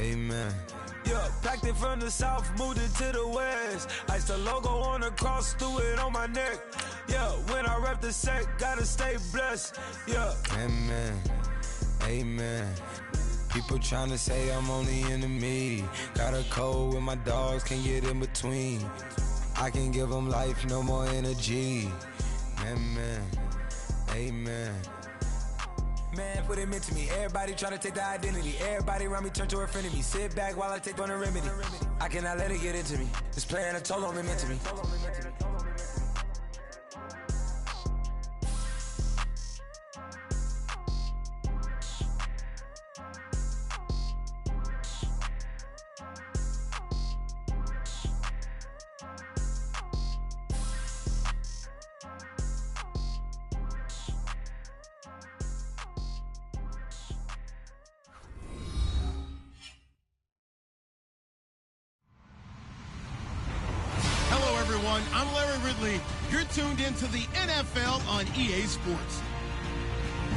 Amen. Yeah, packed it from the south, moved it to the west. Iced the logo on the cross, threw it on my neck. Yeah, when I rep the set, gotta stay blessed. Yeah. Amen. Amen. People tryna say I'm on the enemy. Got a code where my dogs can get in between. I can give them life, no more energy. Amen. Amen. Man, what it meant to me. Everybody tryna take the identity. Everybody around me turn to a friend of me. Sit back while I take on a remedy. I cannot let it get into me. It's playing a toll on me, meant to me. I'm Larry Ridley. You're tuned into the NFL on EA Sports.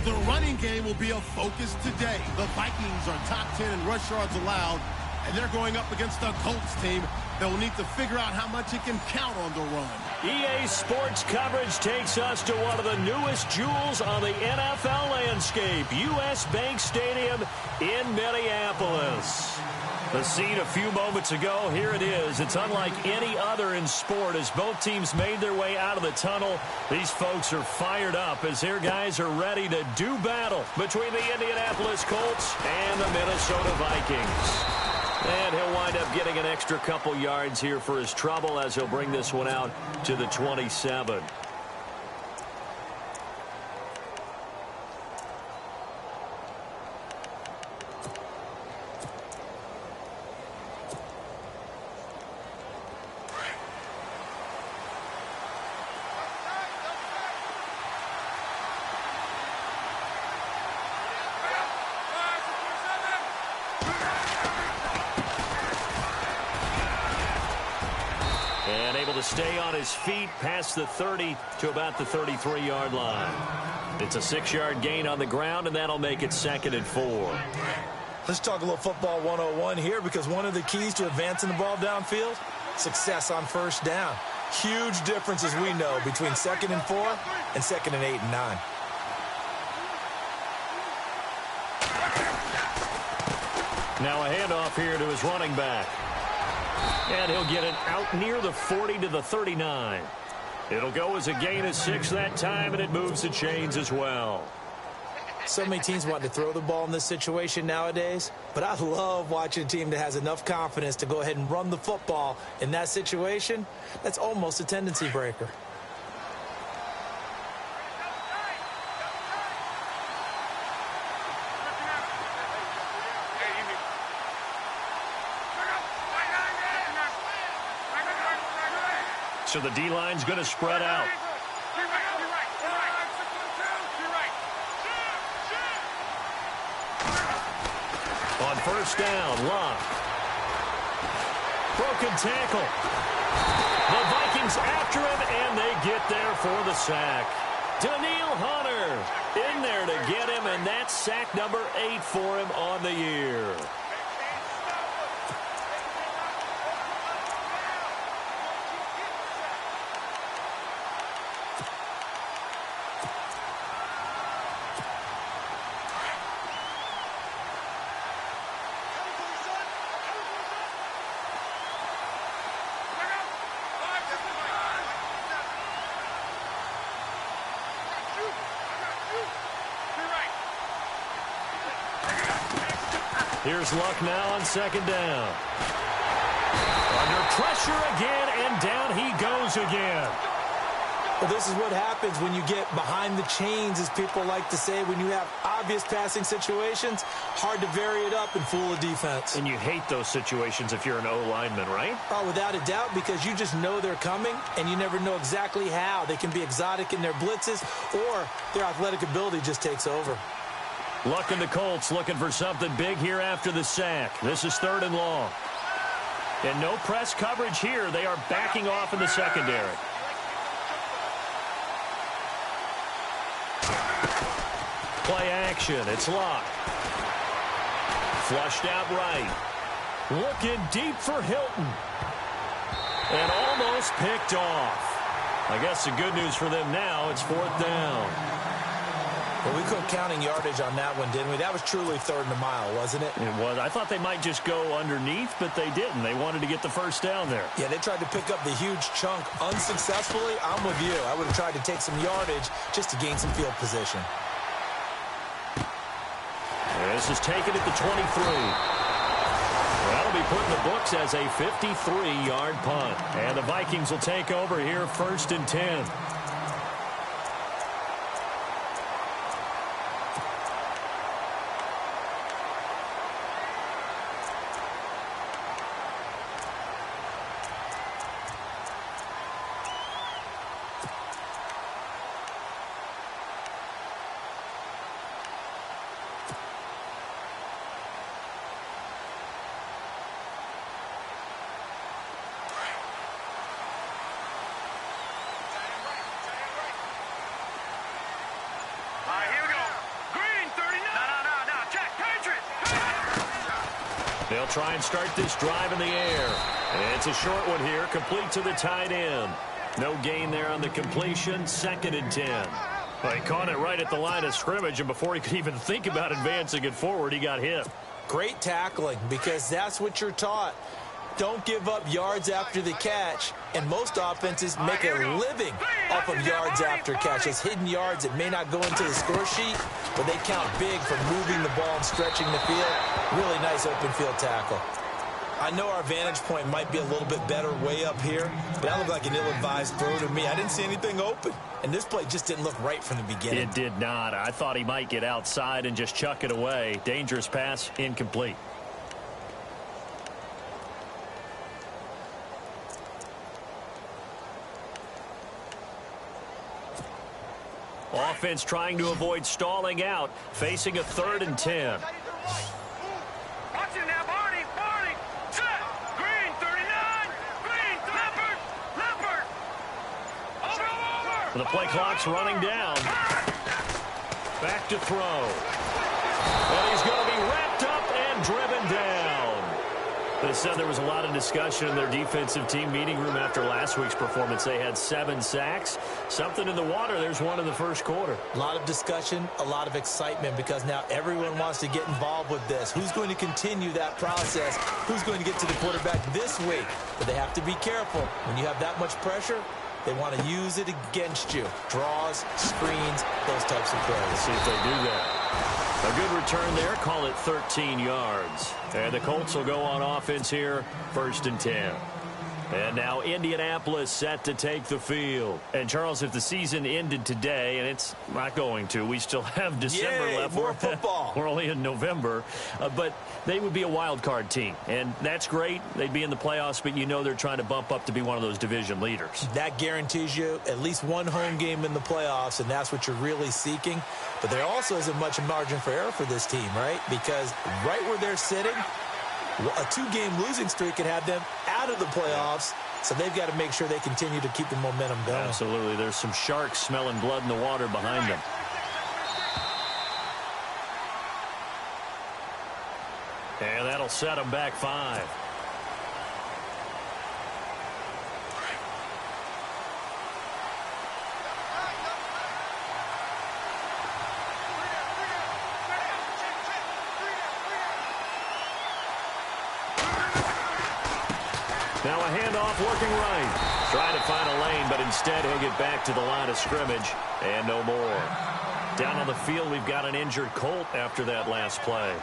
The running game will be a focus today. The Vikings are top 10 in rush yards allowed, and they're going up against a Colts team that will need to figure out how much it can count on the run. EA Sports coverage takes us to one of the newest jewels on the NFL landscape, US Bank Stadium in Minneapolis. The scene a few moments ago, here it is. It's unlike any other in sport as both teams made their way out of the tunnel. These folks are fired up as their guys are ready to do battle between the Indianapolis Colts and the Minnesota Vikings. And he'll wind up getting an extra couple yards here for his trouble as he'll bring this one out to the 27. And able to stay on his feet past the 30 to about the 33-yard line. It's a 6-yard gain on the ground, and that'll make it 2nd and 4. Let's talk a little football 101 here, because one of the keys to advancing the ball downfield, success on first down. Huge difference, as we know, between 2nd and 4 and 2nd and 8 and 9. Now a handoff here to his running back. And he'll get it out near the 40 to the 39. It'll go as a gain of 6 that time, and it moves the chains as well. So many teams want to throw the ball in this situation nowadays, but I love watching a team that has enough confidence to go ahead and run the football in that situation. That's almost a tendency breaker. So the D-line's going to spread out. On first down, Locke. Broken tackle. The Vikings after him, and they get there for the sack. Daniil Hunter in there to get him, and that's sack number 8 for him on the year. Here's Luck now on second down. Under pressure again, and down he goes again. Well, this is what happens when you get behind the chains, as people like to say. When you have obvious passing situations, hard to vary it up and fool a defense. And you hate those situations if you're an O-lineman, right? Oh, without a doubt, because you just know they're coming, and you never know exactly how. They can be exotic in their blitzes, or their athletic ability just takes over. Luck and the Colts looking for something big here after the sack. This is 3rd and long. And no press coverage here. They are backing off in the secondary. Play action. It's Luck. Flushed out right. Looking deep for Hilton. And almost picked off. I guess the good news for them now, it's 4th down. Well, we couldn't counting yardage on that one, didn't we? That was truly 3rd and a mile, wasn't it? It was. I thought they might just go underneath, but they didn't. They wanted to get the first down there. Yeah, they tried to pick up the huge chunk unsuccessfully. I'm with you. I would have tried to take some yardage just to gain some field position. This is taken at the 23. That'll be put in the books as a 53-yard punt. And the Vikings will take over here 1st and 10. They'll try and start this drive in the air. And it's a short one here, complete to the tight end. No gain there on the completion, 2nd and 10. Well, he caught it right at the line of scrimmage, and before he could even think about advancing it forward, he got hit. Great tackling, because that's what you're taught. Don't give up yards after the catch, and most offenses make a living off of yards after catches. Hidden yards that may not go into the score sheet, but they count big for moving the ball and stretching the field. Really nice open field tackle. I know our vantage point might be a little bit better way up here, but that looked like an ill-advised throw to me. I didn't see anything open, and this play just didn't look right from the beginning. It did not. I thought he might get outside and just chuck it away. Dangerous pass, incomplete. Offense trying to avoid stalling out, facing a 3rd and 10. Watch it now, Barney. Set. Green, 39. Green, Leopard. Over. The play clock's running down. Back to throw. And he's going to be wrapped up and driven down. They said there was a lot of discussion in their defensive team meeting room after last week's performance. They had 7 sacks. Something in the water. There's one in the first quarter. A lot of discussion, a lot of excitement, because now everyone wants to get involved with this. Who's going to continue that process? Who's going to get to the quarterback this week? But they have to be careful. When you have that much pressure, they want to use it against you. Draws, screens, those types of plays. Let's see if they do that. A good return there. Call it 13 yards. And the Colts will go on offense here, 1st and 10. And now Indianapolis set to take the field. And, Charles, if the season ended today, and it's not going to, we still have December left. More football. We're only in November. But they would be a wild card team. And that's great. They'd be in the playoffs, but you know they're trying to bump up to be one of those division leaders. That guarantees you at least one home game in the playoffs, and that's what you're really seeking. But there also isn't much margin for error for this team, right? Because right where they're sitting, a 2-game losing streak could have them out of the playoffs, so they've got to make sure they continue to keep the momentum going. Absolutely. There's some sharks smelling blood in the water behind them. And that'll set them back 5. Now a handoff working right. Trying to find a lane, but instead he'll get back to the line of scrimmage and no more. Down on the field, we've got an injured Colt after that last play.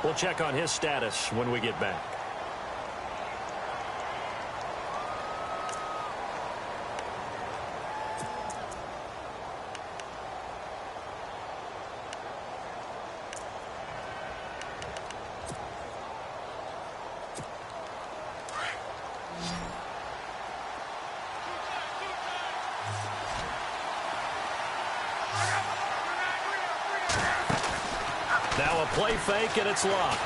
We'll check on his status when we get back. Now a play fake, and it's locked.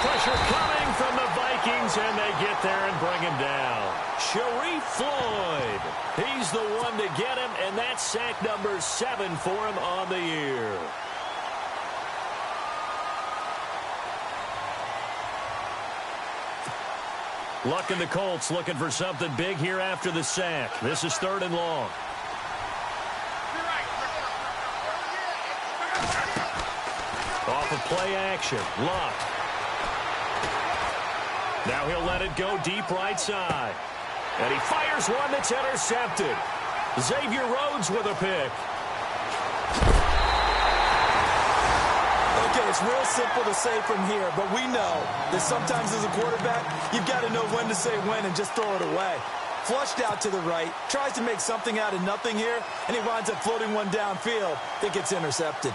Pressure coming from the Vikings, and they get there and bring him down. Sharif Floyd. He's the one to get him, and that's sack number 7 for him on the year. Luck and the Colts looking for something big here after the sack. This is 3rd and long. Off of play action. Luck. Now he'll let it go deep right side. And he fires one that's intercepted. Xavier Rhodes with a pick. Okay, it's real simple to say from here, but we know that sometimes as a quarterback, you've got to know when to say when and just throw it away. Flushed out to the right, tries to make something out of nothing here, and he winds up floating one downfield that gets intercepted.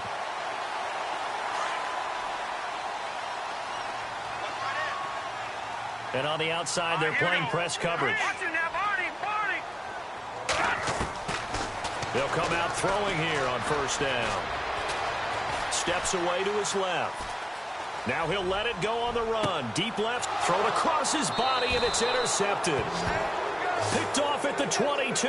And on the outside, they're playing press coverage. They'll come out throwing here on 1st down. Steps away to his left. Now he'll let it go on the run. Deep left, thrown across his body, and it's intercepted. Picked off at the 22.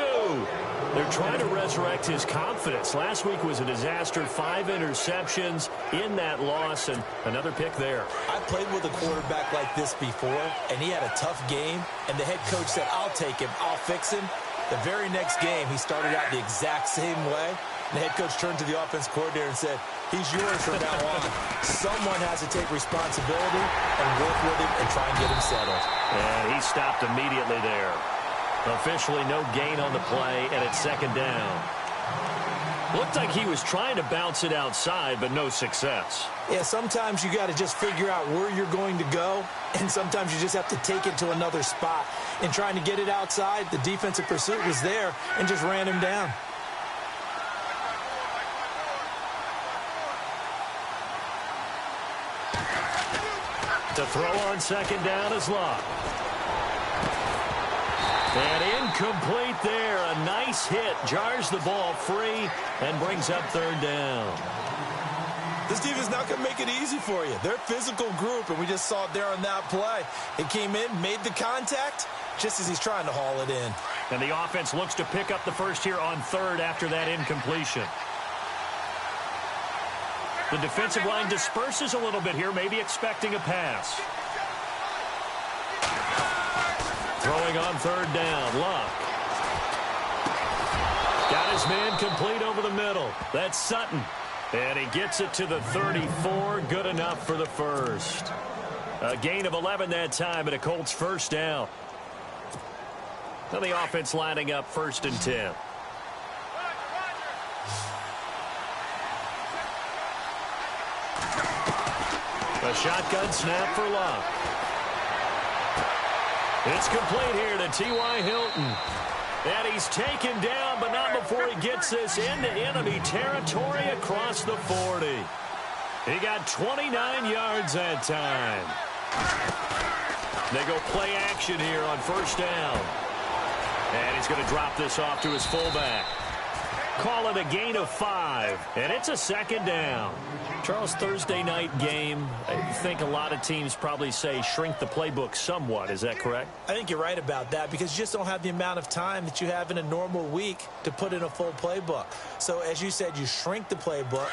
They're trying to resurrect his confidence. Last week was a disaster. 5 interceptions in that loss, and another pick there. I played with a quarterback like this before, and he had a tough game, and the head coach said, I'll take him, I'll fix him. The very next game, he started out the exact same way. And the head coach turned to the offense coordinator and said, he's yours from now on. Someone has to take responsibility and work with him and try and get him settled. And he stopped immediately there. Officially no gain on the play, and it's 2nd down. Looked like he was trying to bounce it outside, but no success. Yeah, sometimes you got to just figure out where you're going to go, and sometimes you just have to take it to another spot. In trying to get it outside, the defensive pursuit was there and just ran him down. To throw on 2nd down is Luck. And incomplete there. A nice hit. Jars the ball free and brings up 3rd down. This team is not going to make it easy for you. They're a physical group, and we just saw it there on that play. It came in, made the contact, just as he's trying to haul it in. And the offense looks to pick up the first here on 3rd after that incompletion. The defensive line disperses a little bit here, maybe expecting a pass. Throwing on 3rd down, Luck. Got his man complete over the middle. That's Sutton. And he gets it to the 34. Good enough for the first. A gain of 11 that time, and a Colts 1st down. Now the offense lining up 1st and 10. A shotgun snap for Luck. It's complete here to T.Y. Hilton. And he's taken down, but not before he gets this into enemy territory across the 40. He got 29 yards that time. They go play action here on 1st down. And he's going to drop this off to his fullback. Call it a gain of 5, and it's a 2nd down. Charles, Thursday night game, I think a lot of teams probably say shrink the playbook somewhat. Is that correct? I think you're right about that because you just don't have the amount of time that you have in a normal week to put in a full playbook. So, as you said, you shrink the playbook,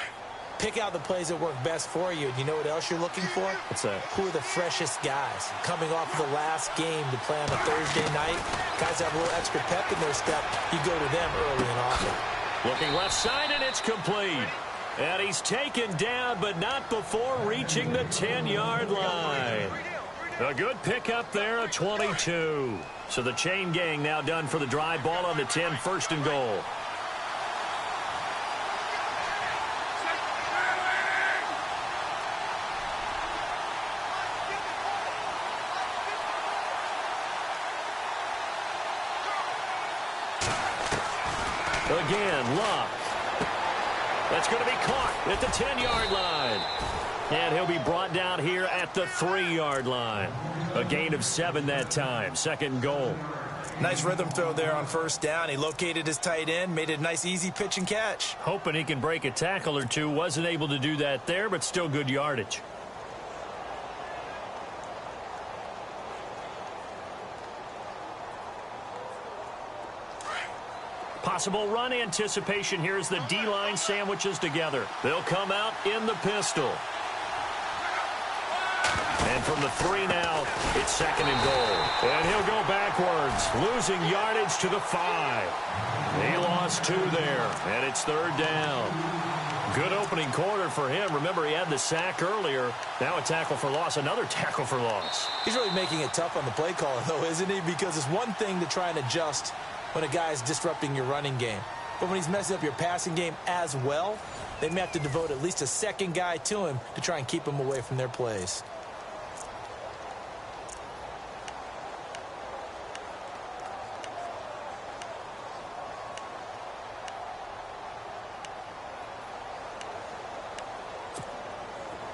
pick out the plays that work best for you. And you know what else you're looking for? What's that? Who are the freshest guys coming off of the last game to play on a Thursday night? Guys have a little extra pep in their step. You go to them early and often. Looking left side, and it's complete. And he's taken down, but not before reaching the 10-yard line. A good pickup there, a 22. So the chain gang now done for the drive. Ball on the 10, 1st and goal. Again, Luck. That's going to be caught at the 10-yard line. And he'll be brought down here at the 3-yard line. A gain of 7 that time. 2nd and goal. Nice rhythm throw there on 1st down. He located his tight end, made it a nice easy pitch and catch. Hoping he can break a tackle or two. Wasn't able to do that there, but still good yardage. Possible run anticipation here as the D-line sandwiches together. They'll come out in the pistol. And from the 3 now, it's second and goal. And he'll go backwards, losing yardage to the 5. He lost 2 there, and it's third down. Good opening quarter for him. Remember, he had the sack earlier. Now a tackle for loss, another tackle for loss. He's really making it tough on the play caller, though, isn't he? Because it's one thing to try and adjust when a guy is disrupting your running game. But when he's messing up your passing game as well, they may have to devote at least a second guy to him to try and keep him away from their plays.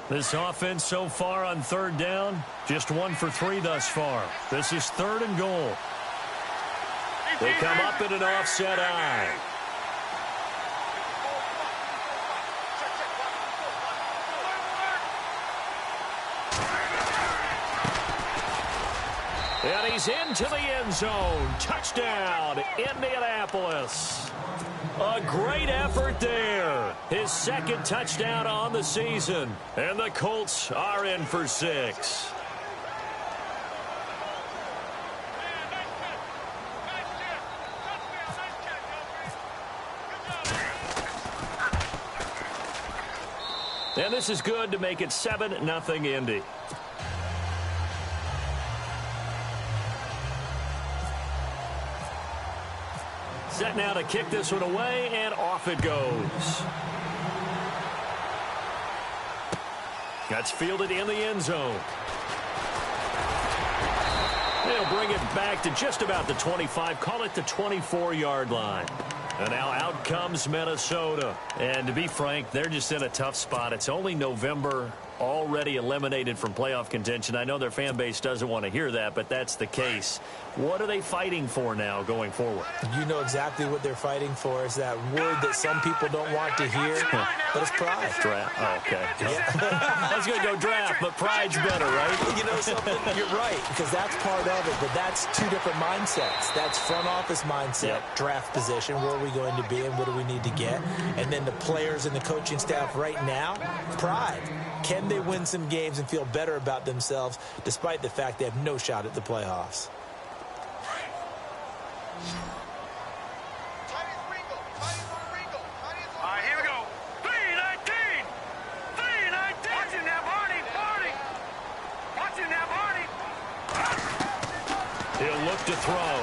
This offense so far on third down, just 1 for 3 thus far. This is third and goal. They come up in an offset eye. And he's into the end zone. Touchdown, Indianapolis. A great effort there. His second touchdown on the season. And the Colts are in for 6. And this is good to make it 7-0 Indy. Set now to kick this one away, and off it goes. That's fielded in the end zone. They'll bring it back to just about the 25, call it the 24-yard line. And now out comes Minnesota. And to be frank, they're just in a tough spot. It's only November, already eliminated from playoff contention. I know their fan base doesn't want to hear that, but that's the case. What are they fighting for now going forward? You know exactly what they're fighting for. Is that word that some people don't want to hear, but it's pride. Draft. Oh, okay. I was going to go draft, but pride's better, right? You know something? You're right, because that's part of it, but that's 2 different mindsets. That's front office mindset, draft position, where are we going to be and what do we need to get? And then the players and the coaching staff right now, pride. Can they win some games and feel better about themselves despite the fact they have no shot at the playoffs? Here we go. 3-19. 3-19. Watching that, Barney. Barney. Watching that, Barney. He'll look to throw.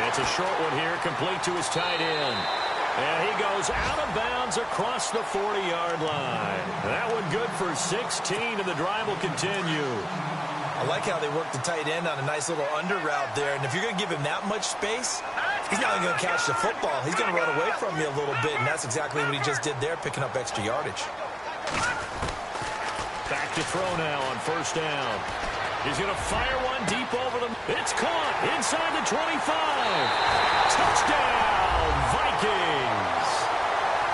It's a short one here, complete to his tight end. And he goes out of bounds across the 40-yard line. That one good for 16, and the drive will continue. I like how they work the tight end on a nice little under route there. And if you're going to give him that much space, he's not only going to catch the football, he's going to run away from you a little bit. And that's exactly what he just did there, picking up extra yardage. Back to throw now on first down. He's going to fire one deep over them. It's caught inside the 25. Touchdown, Vikings.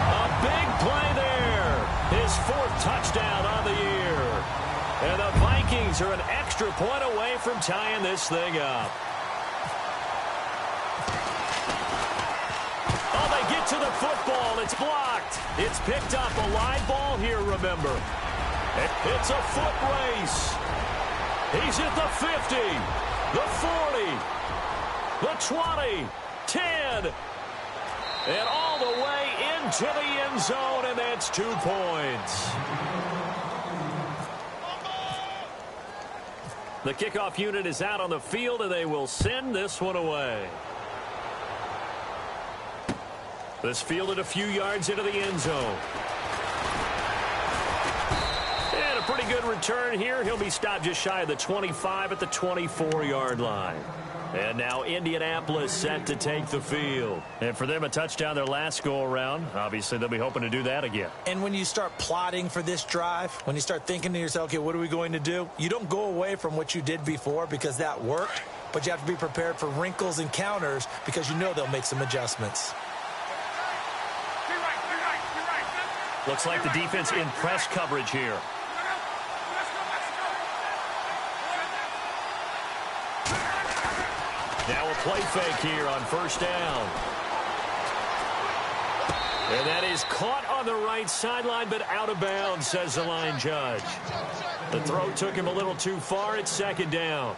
A big play there. His 4th touchdown on the year. And the Vikings are an extra point away from tying this thing up. Oh, they get to the football. It's blocked. It's picked up. A live ball here, remember. It's a foot race. He's at the 50, the 40, the 20, 10, and all the way into the end zone, and that's 2 points. The kickoff unit is out on the field, and they will send this one away. This fielded a few yards into the end zone. And a pretty good return here. He'll be stopped just shy of the 25 at the 24-yard line. And now Indianapolis set to take the field. And for them, a touchdown their last go-around. Obviously, they'll be hoping to do that again. And when you start plotting for this drive, when you start thinking to yourself, okay, what are we going to do? You don't go away from what you did before because that worked, but you have to be prepared for wrinkles and counters because you know they'll make some adjustments. Looks like the defense in press coverage here. Now a play fake here on first down. And that is caught on the right sideline, but out of bounds, says the line judge. The throw took him a little too far. It's second down.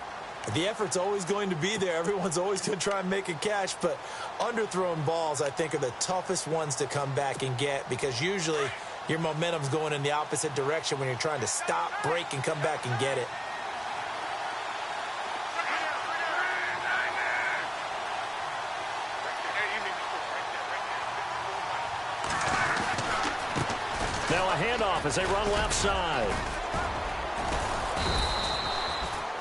The effort's always going to be there. Everyone's always going to try and make a catch, but underthrown balls, I think, are the toughest ones to come back and get because usually your momentum's going in the opposite direction when you're trying to stop, break, and come back and get it. Now a handoff as they run left side.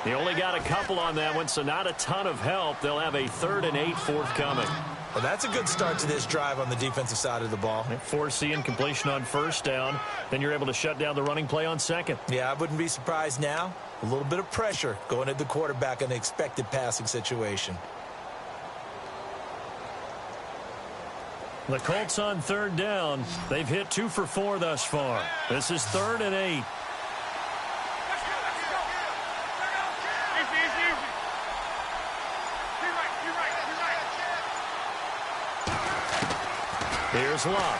He only got a couple on that one, so not a ton of help. They'll have a 3rd and 8 forthcoming. Well, that's a good start to this drive on the defensive side of the ball. Forcing incompletion on first down. Then you're able to shut down the running play on second. Yeah, I wouldn't be surprised now. A little bit of pressure going at the quarterback in an expected passing situation. The Colts on 3rd down. They've hit 2 for 4 thus far. This is 3rd and 8. Here's Luck.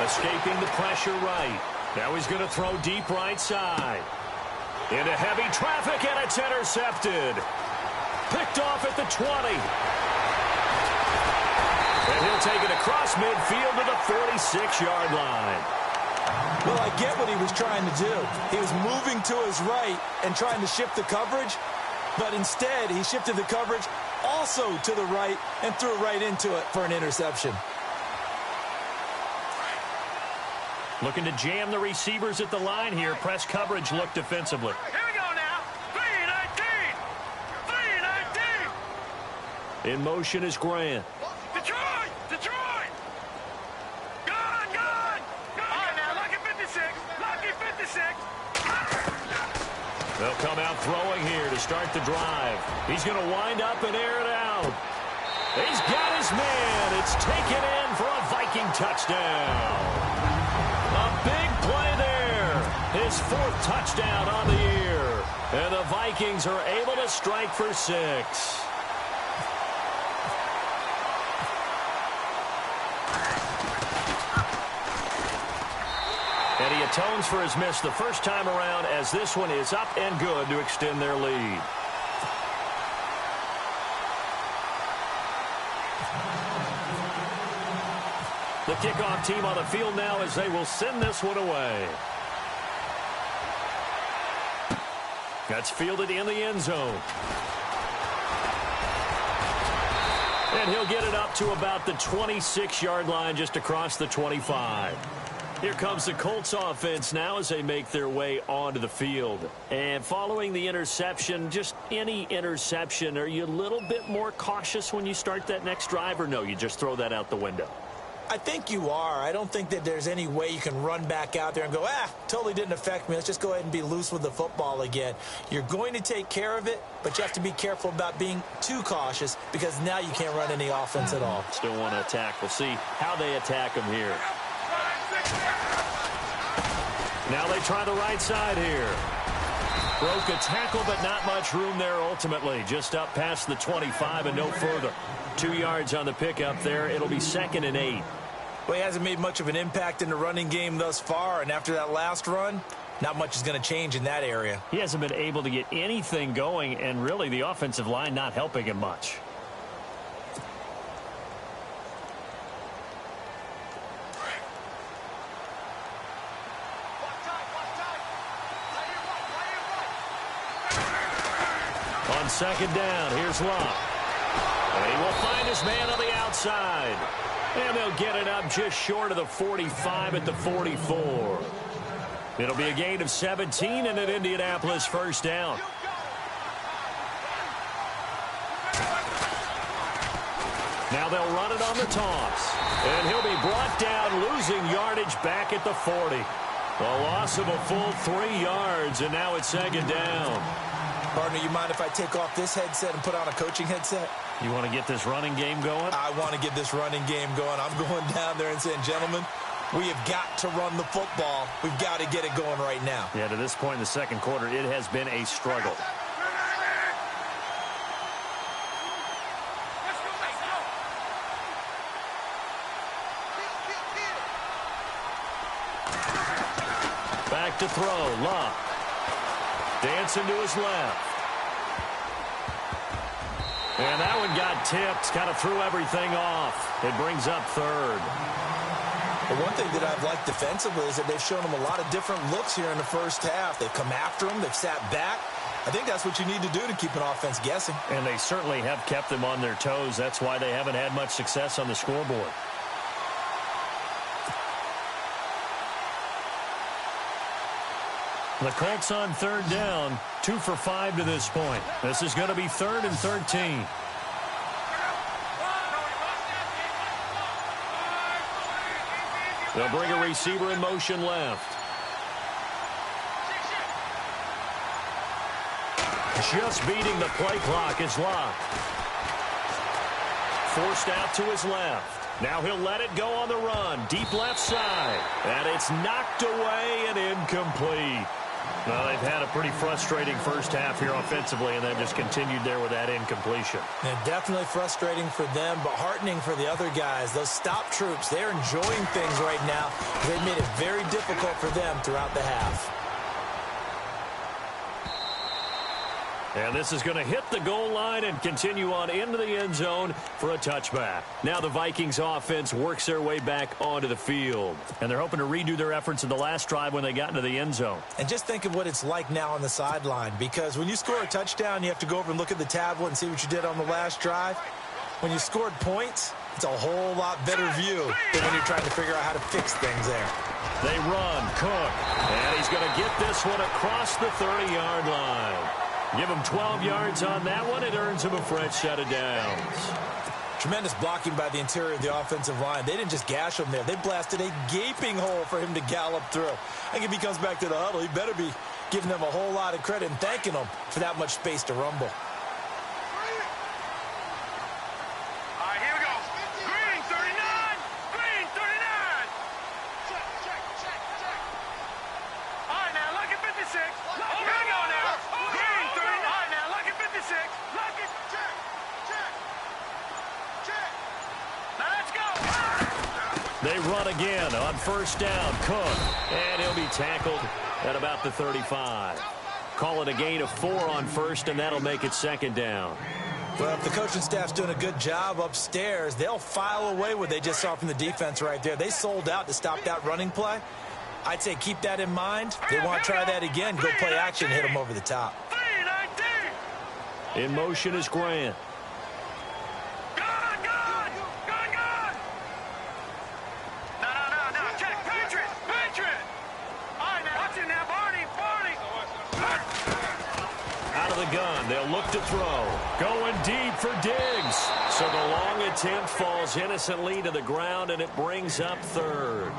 Escaping the pressure right. Now he's going to throw deep right side. Into heavy traffic, and it's intercepted. Picked off at the 20. And he'll take it across midfield to the 46-yard line. Well, I get what he was trying to do. He was moving to his right and trying to shift the coverage, but instead he shifted the coverage also to the right and threw right into it for an interception. Looking to jam the receivers at the line here. Press coverage look defensively. Here we go now. 3-19. 3-19. In motion is Grant. Detroit! Detroit! Gone! Gone! Gone! Now, lucky 56. Lucky 56. They'll come out throwing here to start the drive. He's going to wind up and air it out. He's got his man. It's taken in for a Viking touchdown. A big play there. His 4th touchdown on the year. And the Vikings are able to strike for 6. And he atones for his miss the first time around as this one is up and good to extend their lead. The kickoff team on the field now as they will send this one away. That's fielded in the end zone. And he'll get it up to about the 26-yard line just across the 25. Here comes the Colts offense now as they make their way onto the field. And following the interception, just any interception, are you a little bit more cautious when you start that next drive, or no, you just throw that out the window? I think you are. I don't think that there's any way you can run back out there and go, totally didn't affect me. Let's just go ahead and be loose with the football again. You're going to take care of it, but you have to be careful about being too cautious because now you can't run any offense at all. Still want to attack. We'll see how they attack him here. Now they try the right side here. Broke a tackle, but not much room there ultimately. Just up past the 25 and no further. 2 yards on the pickup there. It'll be 2nd and 8. Well, he hasn't made much of an impact in the running game thus far, and after that last run, not much is going to change in that area. He hasn't been able to get anything going, and really the offensive line not helping him much. On 2nd down, here's Luck. And he will find his man on the outside. And they'll get it up just short of the 45 at the 44. It'll be a gain of 17 and an Indianapolis first down. Now they'll run it on the toss. And he'll be brought down, losing yardage back at the 40. A loss of a full 3 yards, and now it's 2nd down. Partner, you mind if I take off this headset and put on a coaching headset? You want to get this running game going? I want to get this running game going. I'm going down there and saying, gentlemen, we have got to run the football. We've got to get it going right now. Yeah, to this point in the second quarter, it has been a struggle. back to throw. Luck. Dancing to his left. And that one got tipped. Kind of threw everything off. It brings up third. But one thing that I've liked defensively is that they've shown them a lot of different looks here in the first half. They've come after them. They've sat back. I think that's what you need to do to keep an offense guessing. And they certainly have kept them on their toes. That's why they haven't had much success on the scoreboard. The Colts on third down, 2 for 5 to this point. This is going to be 3rd and 13. They'll bring a receiver in motion left. Just beating the play clock is Locke. Forced out to his left. Now he'll let it go on the run. Deep left side. And it's knocked away and incomplete. Well, they've had a pretty frustrating first half here offensively, and they've just continued there with that incompletion. And definitely frustrating for them, but heartening for the other guys. Those stop troops, they're enjoying things right now. They've made it very difficult for them throughout the half. And this is going to hit the goal line and continue on into the end zone for a touchback. Now the Vikings offense works their way back onto the field. And they're hoping to redo their efforts in the last drive when they got into the end zone. And just think of what it's like now on the sideline, because when you score a touchdown, you have to go over and look at the tablet and see what you did on the last drive. When you scored points, it's a whole lot better view than when you're trying to figure out how to fix things there. They run, Cook, and he's going to get this one across the 30-yard line. Give him 12 yards on that one. It earns him a fresh set of downs. Tremendous blocking by the interior of the offensive line. They didn't just gash him there. They blasted a gaping hole for him to gallop through. I think if he comes back to the huddle, he better be giving them a whole lot of credit and thanking them for that much space to rumble. All right, here we go. Green 39. Green 39. Check. All right, now look at 56. Here we go now. Green 39. All right, now look at 56. Look at check. Now let's go. They run again on first down. Cook, and he'll be tackled at about the 35. Call it a gain of 4 on first, and that'll make it second down. Well, if the coaching staff's doing a good job upstairs, they'll file away what they just saw from the defense right there. They sold out to stop that running play. I'd say keep that in mind. They want to try that again. Go play action, hit them over the top. In motion is Grant. No. Check. Patriot. All right, now watch it now, Barney. Out of the gun, they'll look to throw. Going deep for Diggs. So the long attempt falls innocently to the ground, and it brings up third.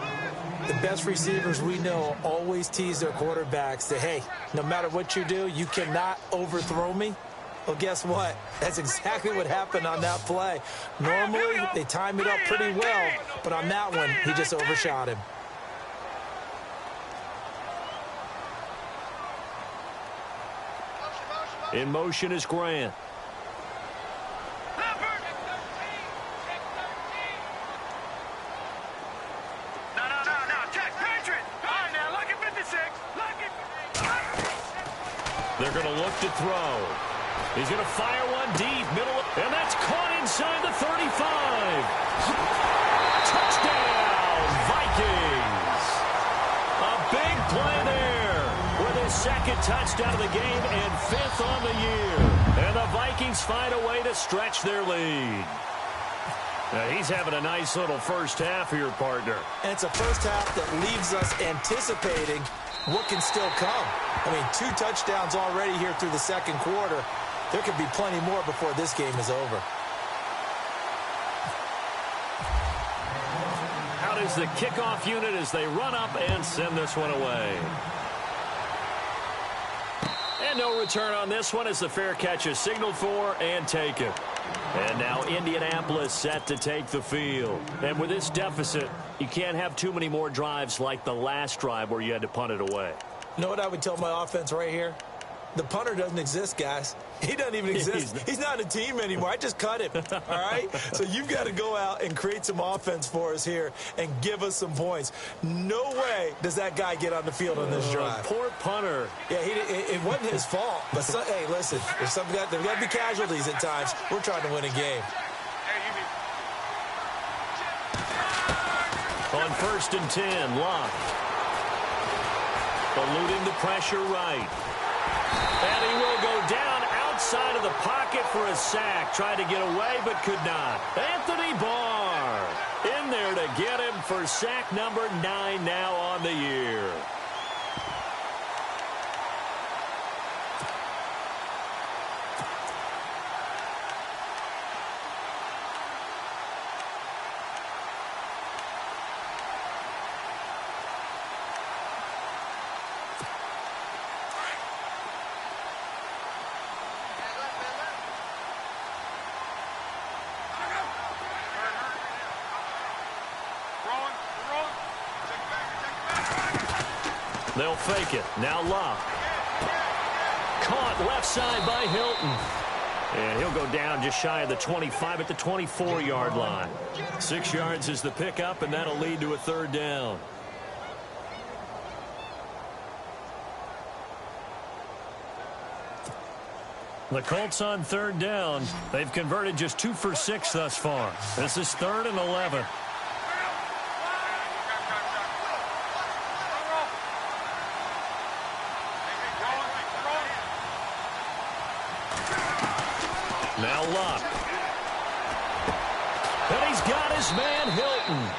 The best receivers we know always tease their quarterbacks that, hey, no matter what you do, you cannot overthrow me. Well, guess what? That's exactly what happened on that play. Normally, they time it up pretty well, but on that one, he just overshot him. In motion is Grant. They're going to look to throw. He's going to fire one deep, middle, and that's caught inside the 35. Touchdown, Vikings. A big play there with his second touchdown of the game and 5th on the year. And the Vikings find a way to stretch their lead. Now, he's having a nice little first half here, partner. And it's a first half that leaves us anticipating what can still come. I mean, 2 touchdowns already here through the second quarter. There could be plenty more before this game is over. Out is the kickoff unit as they run up and send this one away. And no return on this one as the fair catch is signaled for and taken. And now Indianapolis set to take the field. And with this deficit, you can't have too many more drives like the last drive where you had to punt it away. You know what I would tell my offense right here? The punter doesn't exist, guys. He doesn't even exist. He's not a team anymore. I just cut him, all right? So you've got to go out and create some offense for us here and give us some points. No way does that guy get on the field on this drive. Poor punter. Yeah, it wasn't his fault. But, hey, listen, there's got to be casualties at times. We're trying to win a game. On 1st and 10, Locke. Eluding the pressure right. And he will go down outside of the pocket for a sack. Tried to get away, but could not. Anthony Barr in there to get him for sack number 9 now on the year. They'll fake it. Now Locke. Caught left side by Hilton. And he'll go down just shy of the 25 at the 24-yard line. 6 yards is the pickup, and that'll lead to a 3rd down. The Colts on 3rd down. They've converted just 2 for 6 thus far. This is 3rd and 11. Now Locke. And he's got his man Hilton.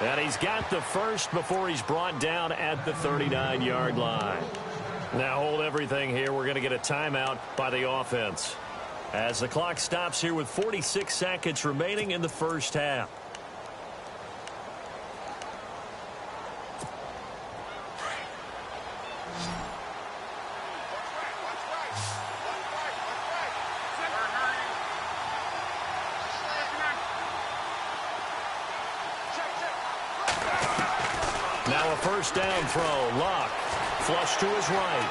And he's got the first before he's brought down at the 39-yard line. Now hold everything here. We're going to get a timeout by the offense. As the clock stops here with 46 seconds remaining in the first half. Now a first down throw. Locke. Flush to his right.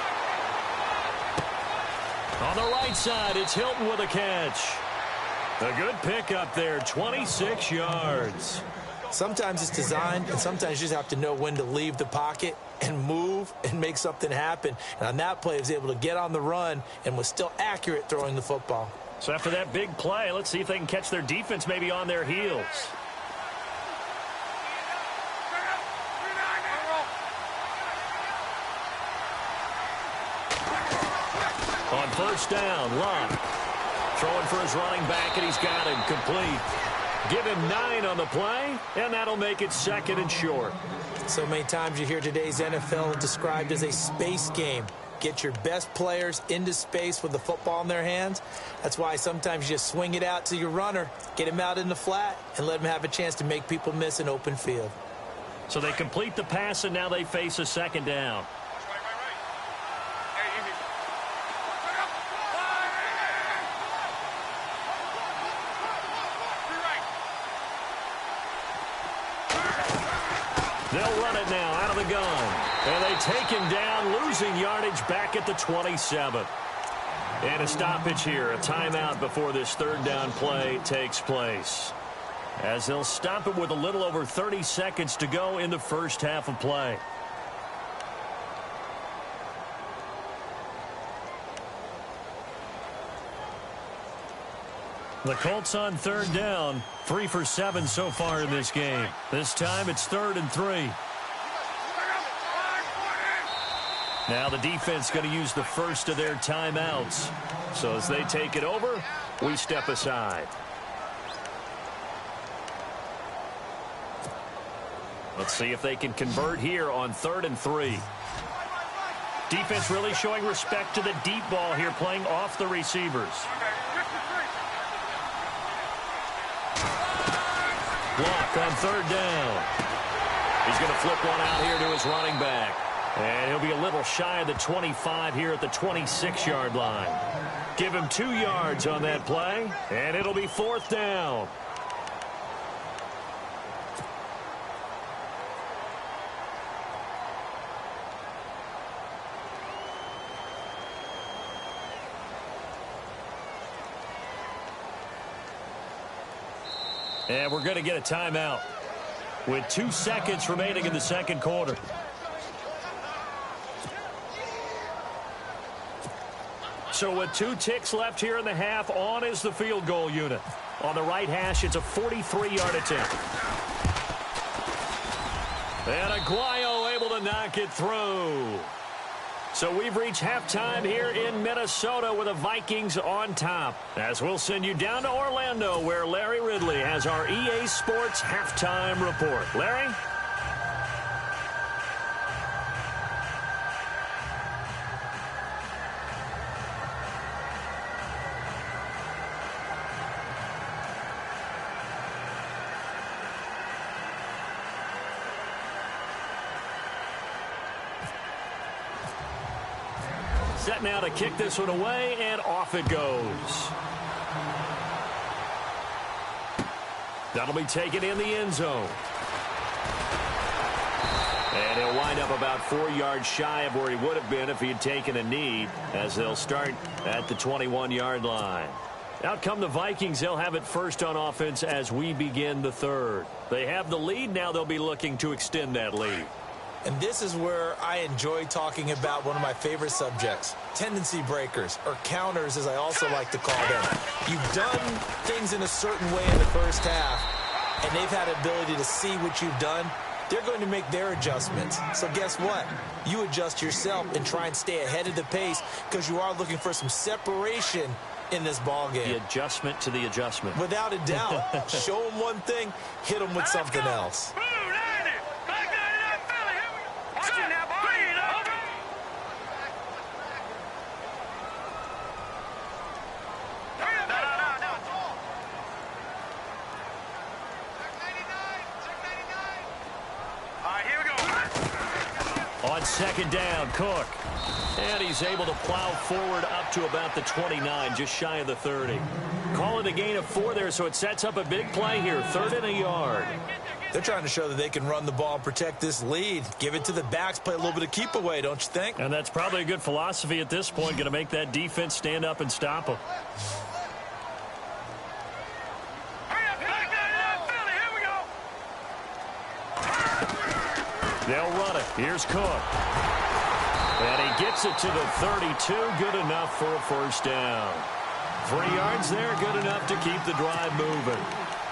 On the right side, it's Hilton with a catch. A good pickup there, 26 yards. Sometimes it's designed, and sometimes you just have to know when to leave the pocket and move and make something happen. And on that play, he was able to get on the run and was still accurate throwing the football. So after that big play, let's see if they can catch their defense maybe on their heels. On first down, Locke throwing for his running back, and he's got him complete. Give him 9 on the play, and that'll make it 2nd and short. So many times you hear today's NFL described as a space game. Get your best players into space with the football in their hands. That's why sometimes you just swing it out to your runner, get him out in the flat, and let him have a chance to make people miss an open field. So they complete the pass, and now they face a 2nd down. They'll run it now out of the gun. And they take him down, losing yardage back at the 27. And a stoppage here, a timeout before this 3rd down play takes place. As they'll stop it with a little over 30 seconds to go in the first half of play. The Colts on 3rd down, 3 for 7 so far in this game. This time it's 3rd and 3. Now the defense going to use the first of their timeouts. So as they take it over, we step aside. Let's see if they can convert here on 3rd and 3. Defense really showing respect to the deep ball here, playing off the receivers. Block on 3rd down. He's going to flip one out here to his running back. And he'll be a little shy of the 25 here at the 26-yard line. Give him 2 yards on that play, and it'll be 4th down. And we're going to get a timeout with 2 seconds remaining in the second quarter. So with 2 ticks left here in the half, on is the field goal unit. On the right hash, it's a 43-yard attempt. And Aguayo able to knock it through. So we've reached halftime here in Minnesota with the Vikings on top. As we'll send you down to Orlando, where Larry Ridley has our EA Sports halftime report. Larry? Set now to kick this one away, and off it goes. That'll be taken in the end zone. And he'll wind up about 4 yards shy of where he would have been if he had taken a knee, as they'll start at the 21-yard line. Out come the Vikings. They'll have it first on offense as we begin the third. They have the lead. Now they'll be looking to extend that lead. And this is where I enjoy talking about one of my favorite subjects, tendency breakers, or counters as I also like to call them. You've done things in a certain way in the first half, and they've had the ability to see what you've done. They're going to make their adjustments. So guess what? You adjust yourself and try and stay ahead of the pace because you are looking for some separation in this ball game. The adjustment to the adjustment. Without a doubt. Show them one thing, hit them with something else. On second down, Cook. And he's able to plow forward up to about the 29, just shy of the 30. Call it a gain of 4 there, so it sets up a big play here. 3rd and a yard. They're trying to show that they can run the ball and protect this lead. Give it to the backs, play a little bit of keep away, don't you think? And that's probably a good philosophy at this point, going to make that defense stand up and stop them. They'll run it. Here's Cook. And he gets it to the 32. Good enough for a first down. 3 yards there. Good enough to keep the drive moving.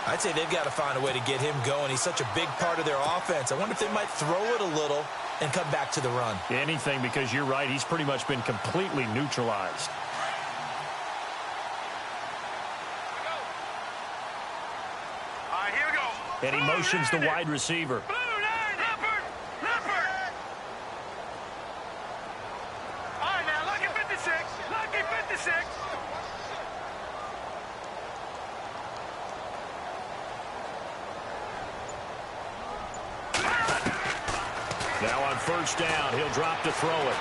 I'd say they've got to find a way to get him going. He's such a big part of their offense. I wonder if they might throw it a little and come back to the run. Anything, because you're right. He's pretty much been completely neutralized. Here we go. And he motions the wide receiver. Now on first down, he'll drop to throw it.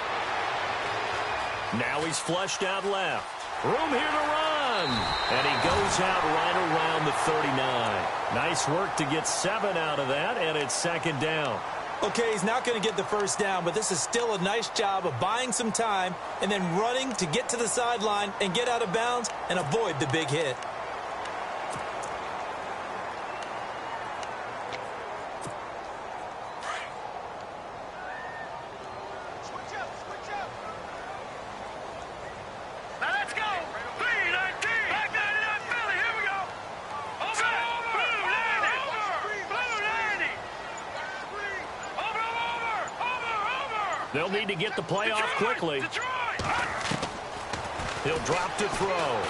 Now he's flushed out left. Room here to run. And he goes out right around the 39. Nice work to get 7 out of that, and it's second down. Okay, he's not going to get the first down, but this is still a nice job of buying some time and then running to get to the sideline and get out of bounds and avoid the big hit. They'll need to get the play off quickly. He'll drop to throw.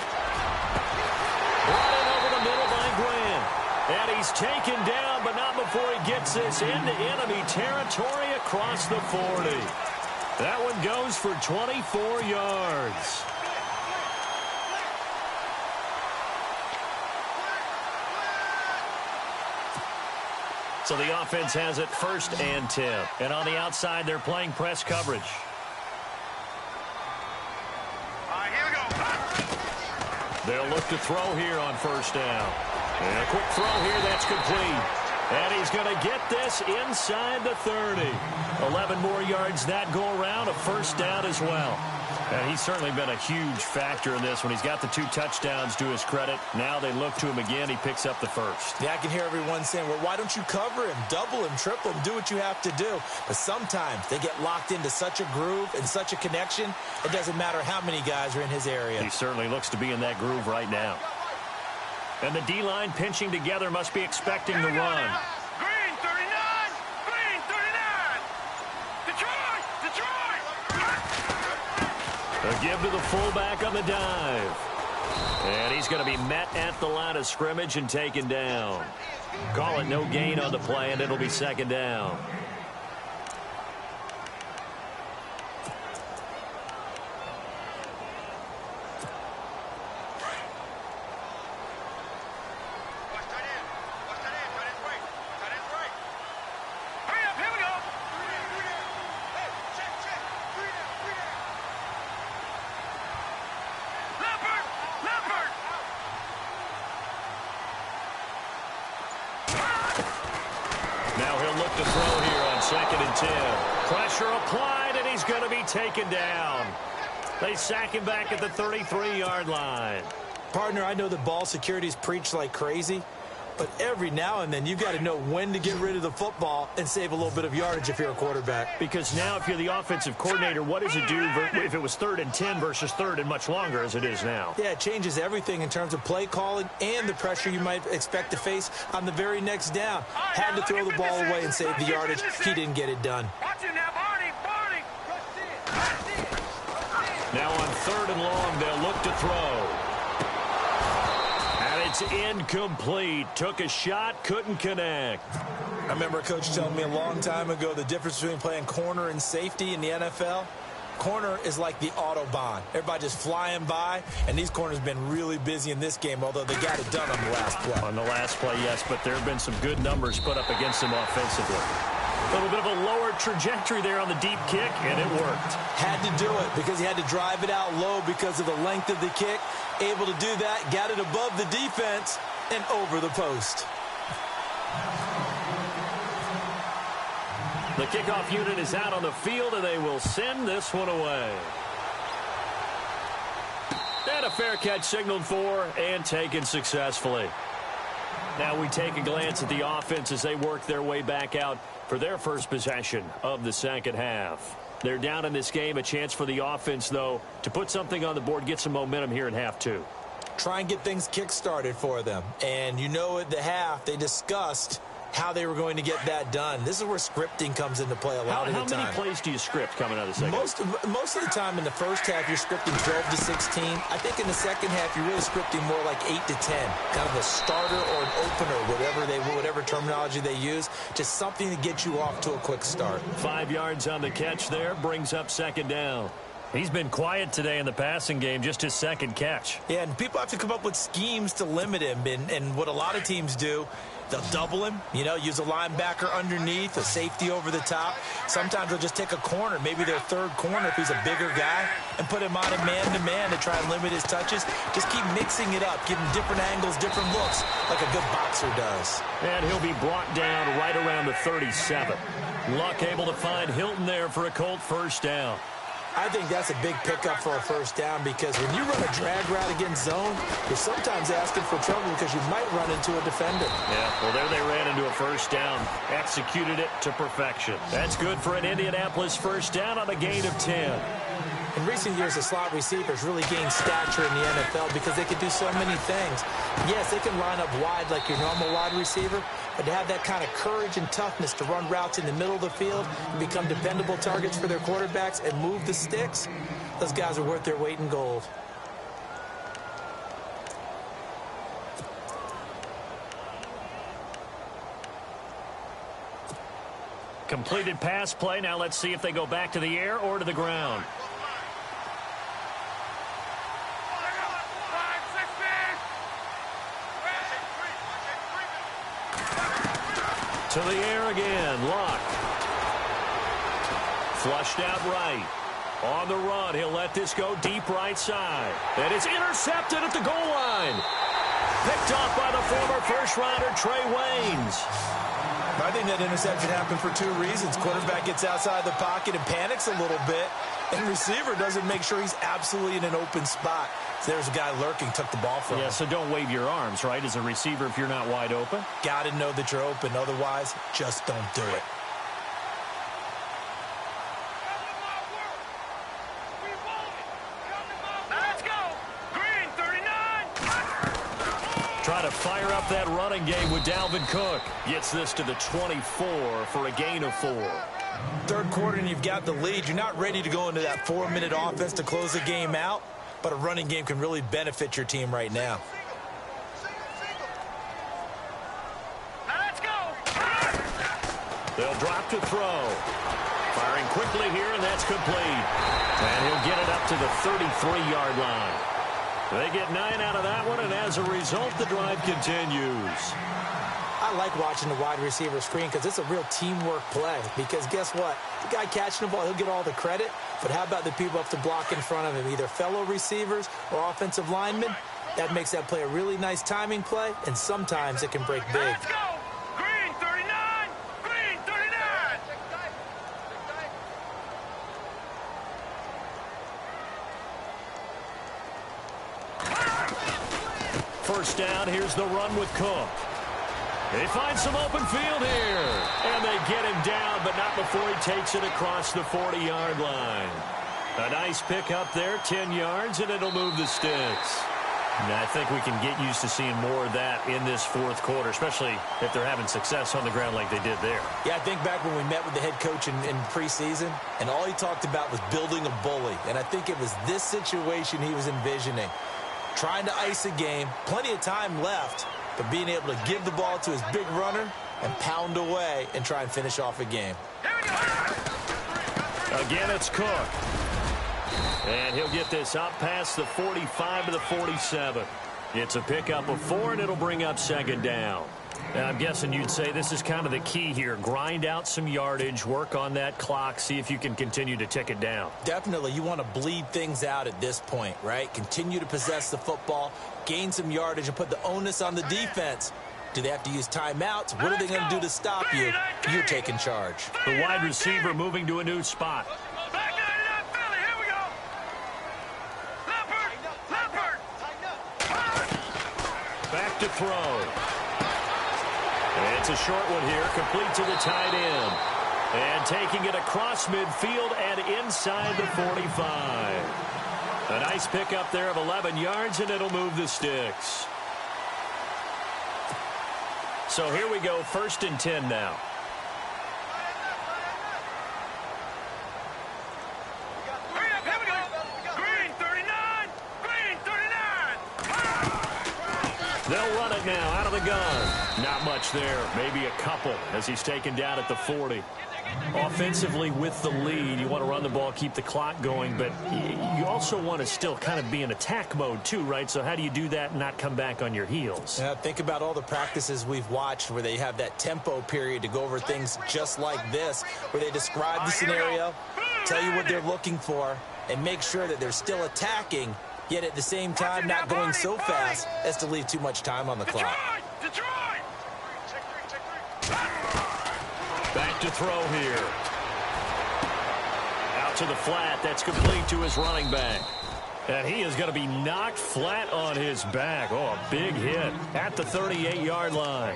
Brought in over the middle by Grant. And he's taken down, but not before he gets this into enemy territory across the 40. That one goes for 24 yards. So the offense has it 1st and 10. And on the outside, they're playing press coverage. Here we go. They'll look to throw here on first down. And a quick throw here, that's complete. And he's going to get this inside the 30. 11 more yards that go around, a first down as well. And he's certainly been a huge factor in this when he's got the 2 touchdowns to his credit. Now they look to him again. He picks up the first. Yeah, I can hear everyone saying, well, why don't you cover him, double him, triple him, do what you have to do. But sometimes they get locked into such a groove and such a connection, it doesn't matter how many guys are in his area. He certainly looks to be in that groove right now. And the D-line pinching together must be expecting the run. Green 39! Green 39! Detroit! Detroit! A give to the fullback on the dive. And he's going to be met at the line of scrimmage and taken down. Call it no gain on the play, and it'll be second down. To throw here on 2nd and 10. Pressure applied, and he's going to be taken down. They sack him back at the 33-yard line. Partner, I know the ball security's preached like crazy, but every now and then you've got to know when to get rid of the football and save a little bit of yardage if you're a quarterback. Because now if you're the offensive coordinator, what does it do if it was 3rd and 10 versus 3rd and much longer as it is now? Yeah, it changes everything in terms of play calling and the pressure you might expect to face on the very next down. Had to throw the ball away and save the yardage. He didn't get it done. Now on 3rd and long, they'll look to throw. It's incomplete. Took a shot, couldn't connect. I remember a coach telling me a long time ago the difference between playing corner and safety in the NFL. Corner is like the Autobahn. Everybody just flying by, and these corners have been really busy in this game, although they got it done on the last play. On the last play, yes, but there have been some good numbers put up against them offensively. A little bit of a lower trajectory there on the deep kick, and it worked. Had to do it because he had to drive it out low because of the length of the kick. Able to do that, got it above the defense and over the post. The kickoff unit is out on the field, and they will send this one away. And a fair catch signaled for and taken successfully. Now we take a glance at the offense as they work their way back out for their first possession of the second half. They're down in this game. A chance for the offense, though, to put something on the board, get some momentum here in half 2. Try and get things kick-started for them. And you know at the half, they discussed how they were going to get that done. This is where scripting comes into play a lot of the time. How many plays do you script coming out of the second half? Most of the time in the first half, you're scripting 12 to 16. I think in the second half, you're really scripting more like 8 to 10. Kind of a starter or an opener, whatever terminology they use. Just something to get you off to a quick start. 5 yards on the catch there, brings up second down. He's been quiet today in the passing game, just his second catch. Yeah, and people have to come up with schemes to limit him. And what a lot of teams do, they'll double him, use a linebacker underneath, a safety over the top. Sometimes they'll just take a corner, maybe their third corner if he's a bigger guy, and put him on a man-to-man to try and limit his touches. Just keep mixing it up, give him different angles, different looks, like a good boxer does. And he'll be brought down right around the 37. Luck able to find Hilton there for a Colt first down. I think that's a big pickup for a first down because when you run a drag route against zone, you're sometimes asking for trouble because you might run into a defender. Yeah, well, there they ran into a first down. Executed it to perfection. That's good for an Indianapolis first down on a gain of 10. In recent years, the slot receivers really gained stature in the NFL because they can do so many things. Yes, they can line up wide like your normal wide receiver, but to have that kind of courage and toughness to run routes in the middle of the field and become dependable targets for their quarterbacks and move the sticks, those guys are worth their weight in gold. Completed pass play. Now let's see if they go back to the air or to the ground. To the air again. Luck. Flushed out right. On the run. He'll let this go deep right side. And it's intercepted at the goal line. Picked off by the former first-rounder Trey Waynes. I think that interception happened for two reasons. Quarterback gets outside the pocket and panics a little bit, and receiver doesn't make sure he's absolutely in an open spot. So there's a guy lurking, took the ball from him. Yeah, so don't wave your arms, right, as a receiver if you're not wide open. Got to know that you're open. Otherwise, just don't do it. Let's go. Green 39. Try to fire up that running game with Dalvin Cook. Gets this to the 24 for a gain of 4. Third quarter and you've got the lead. You're not ready to go into that 4-minute offense to close the game out, but a running game can really benefit your team right now. Let's go. They'll drop to throw. Firing quickly here, and that's complete. And he'll get it up to the 33-yard line. They get 9 out of that one, and as a result, the drive continues. I like watching the wide receiver screen because it's a real teamwork play. Because guess what? The guy catching the ball, he'll get all the credit. But how about the people up to block in front of him, either fellow receivers or offensive linemen? That makes that play a really nice timing play, and sometimes it can break big. Let's go. Green 39. Green 39. First down, here's the run with Cook. They find some open field here. And they get him down, but not before he takes it across the 40-yard line. A nice pick up there, 10 yards, and it'll move the sticks. And I think we can get used to seeing more of that in this fourth quarter, especially if they're having success on the ground like they did there. Yeah, I think back when we met with the head coach in preseason, and all he talked about was building a bully. And I think it was this situation he was envisioning. Trying to ice a game, plenty of time left, but being able to give the ball to his big runner and pound away and try and finish off a game. Again, it's Cook. And he'll get this up past the 45 to the 47. It's a pickup of 4, and it'll bring up second down. Now, I'm guessing you'd say this is kind of the key here. Grind out some yardage, work on that clock, see if you can continue to tick it down. Definitely, you want to bleed things out at this point, right? Continue to possess the football, gain some yardage, and put the onus on the defense. Do they have to use timeouts? What are they going to do to stop you? You're taking charge. The wide receiver moving to a new spot. Back 99 Philly. Here we go. Leopard. Back to throw. It's a short one here, complete to the tight end. And taking it across midfield and inside the 45. A nice pickup there of 11 yards, and it'll move the sticks. So here we go, 1st and 10 now. Here we go. Green 39. Green 39. They'll run it now out of the gun. Not much there, maybe a couple as he's taken down at the 40. Offensively with the lead, you want to run the ball, keep the clock going, but you also want to still kind of be in attack mode too, right? So how do you do that and not come back on your heels? Yeah, think about all the practices we've watched where they have that tempo period to go over things just like this, where they describe the scenario, tell you what they're looking for, and make sure that they're still attacking, yet at the same time not going so fast as to leave too much time on the clock. Detroit. Back to throw here. Out to the flat. That's complete to his running back. And he is going to be knocked flat on his back. Oh, a big hit at the 38-yard line.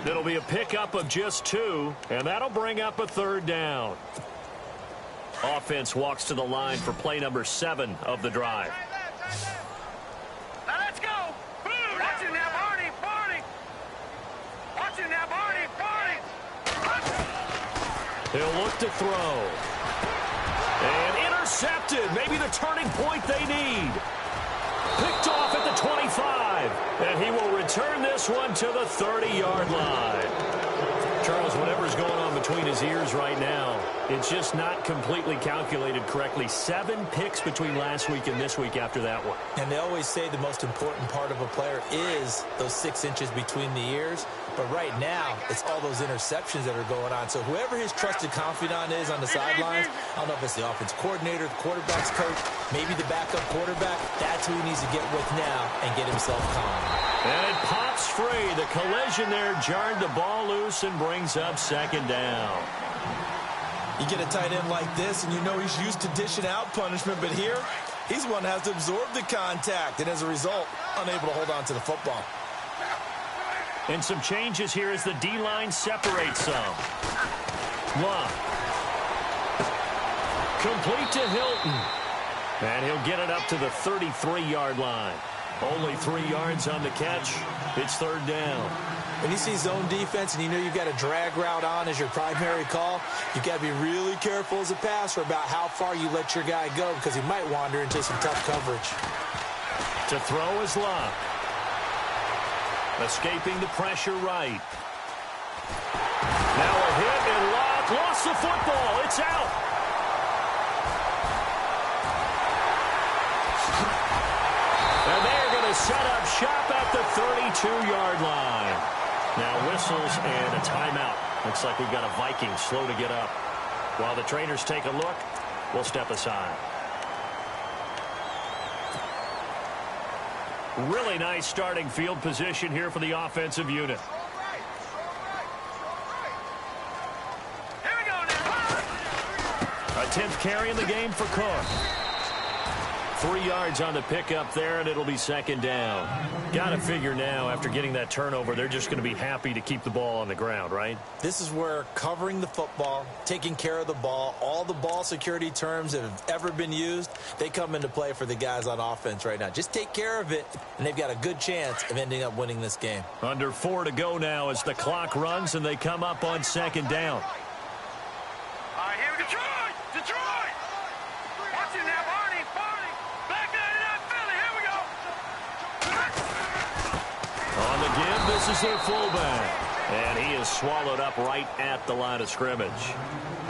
It'll be a pickup of just 2, and that'll bring up a 3rd down. Offense walks to the line for play number 7 of the drive. Let's go. Watching that Barney. Watching that Barney. He'll look to throw. And intercepted. Maybe the turning point they need. Picked off at the 25. And he will return this one to the 30-yard line. Charles, whatever's going on between his ears right now, It's just not completely calculated correctly. 7 picks between last week and this week after that one. And they always say the most important part of a player is those 6 inches between the ears. But right now, it's all those interceptions that are going on. So whoever his trusted confidant is on the sidelines, I don't know if it's the offense coordinator, the quarterback's coach, maybe the backup quarterback, that's who he needs to get with now and get himself calm. And it pops free. The collision there jarred the ball loose and brings up 2nd down. You get a tight end like this, and you know he's used to dishing out punishment, but here, he's one that has to absorb the contact, and as a result, unable to hold on to the football. And some changes here as the D-line separates some. Love. Complete to Hilton. And he'll get it up to the 33-yard line. Only 3 yards on the catch. It's 3rd down. When you see zone defense and you know you've got a drag route on as your primary call, you've got to be really careful as a passer about how far you let your guy go because he might wander into some tough coverage. To throw is Locke. Escaping the pressure right. Now a hit and Locke lost the football. It's out. And they're going to set up shop at the 32-yard line. Now whistles and a timeout. Looks like we've got a Viking slow to get up. While the trainers take a look, we'll step aside. Really nice starting field position here for the offensive unit. Here we go now. A 10th carry in the game for Cook. 3 yards on the pickup there, and it'll be 2nd down. Got to figure now, after getting that turnover, they're just going to be happy to keep the ball on the ground, right? This is where covering the football, taking care of the ball, all the ball security terms that have ever been used, they come into play for the guys on offense right now. Just take care of it, and they've got a good chance of ending up winning this game. Under 4 to go now as the clock runs, and they come up on 2nd down. All right, here we go. Detroit! Detroit! Watch it now, Barney. Barney! Back there to that Philly. Here we go. On the give, this is their fullback. And he is swallowed up right at the line of scrimmage.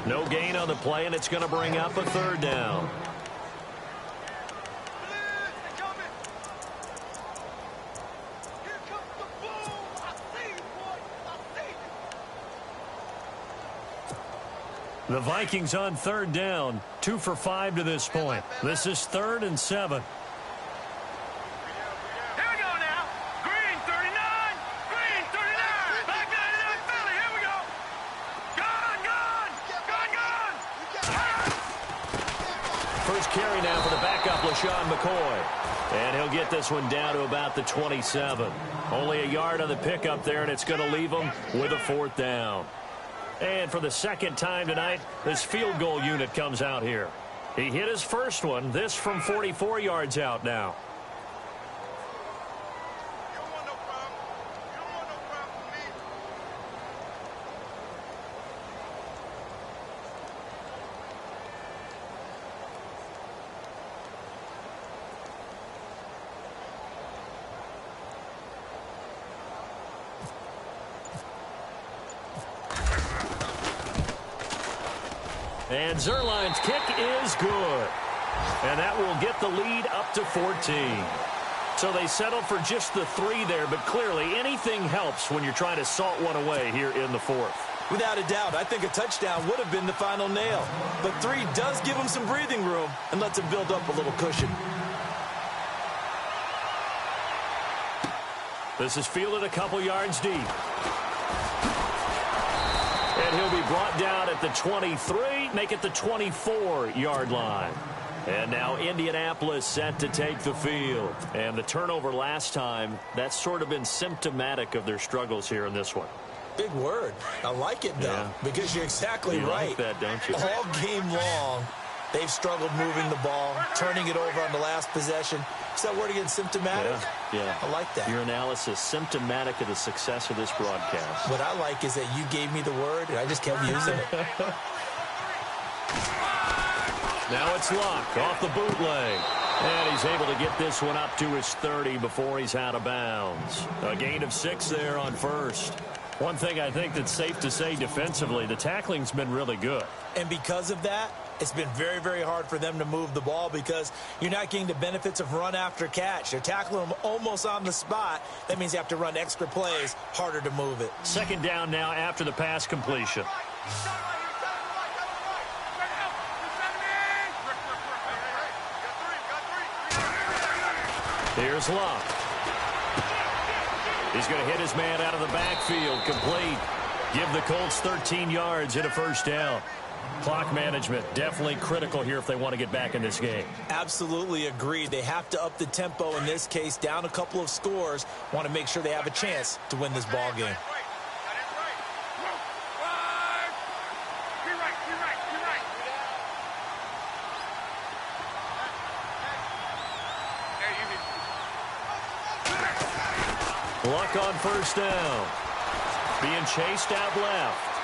No gain on the play, and it's going to bring up a 3rd down. The Vikings on 3rd down, 2 for 5 to this point. This is 3rd and 7. Here we go now. Green 39. Green 39. Back there to that Philly. Here we go. Gone, gone. Gone, gone. First carry now for the backup, LaShawn McCoy. And he'll get this one down to about the 27. Only a yard on the pickup there, and it's going to leave him with a 4th down. And for the 2nd time tonight, this field goal unit comes out here. He hit his first one, this from 44 yards out now. You don't want no problem. You don't want no problem with me. And Zerline's kick is good. And that will get the lead up to 14. So they settled for just the 3 there, but clearly anything helps when you're trying to salt one away here in the 4th. Without a doubt, I think a touchdown would have been the final nail. But 3 does give him some breathing room and lets him build up a little cushion. This is fielded a couple yards deep. And he'll be brought down at the 23, make it the 24-yard line. And now Indianapolis set to take the field. And the turnover last time, that's sort of been symptomatic of their struggles here in this one. Big word. I like it, though, Yeah. because you're exactly You right. like that, don't you? All game long, they've struggled moving the ball, turning it over on the last possession. Is that word again, symptomatic? Yeah. I like that. Your analysis, symptomatic of the success of this broadcast. What I like is that you gave me the word, and I just kept using it. Now it's Locke off the bootleg. And he's able to get this one up to his 30 before he's out of bounds. A gain of 6 there on first. One thing I think that's safe to say defensively, the tackling's been really good. And because of that, it's been very, very hard for them to move the ball because you're not getting the benefits of run after catch. They're tackling them almost on the spot. That means you have to run extra plays, harder to move it. Second down now after the pass completion. Here's Luck. He's going to hit his man out of the backfield. Complete. Give the Colts 13 yards and a first down. Clock management definitely critical here if they want to get back in this game. Absolutely agreed. They have to up the tempo in this case, down a couple of scores. Want to make sure they have a chance to win this ball game. Luck on first down. Being chased out left.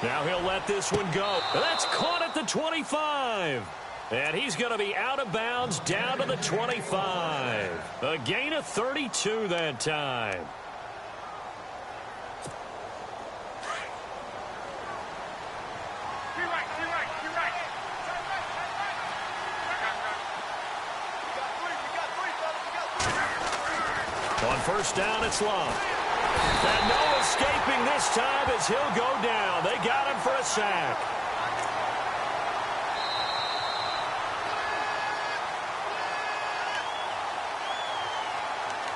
Now he'll let this one go. That's caught at the 25. And he's going to be out of bounds down to the 25. A gain of 32 that time. On first down, it's Luck. And no escaping this time as he'll go down. They got him for a sack.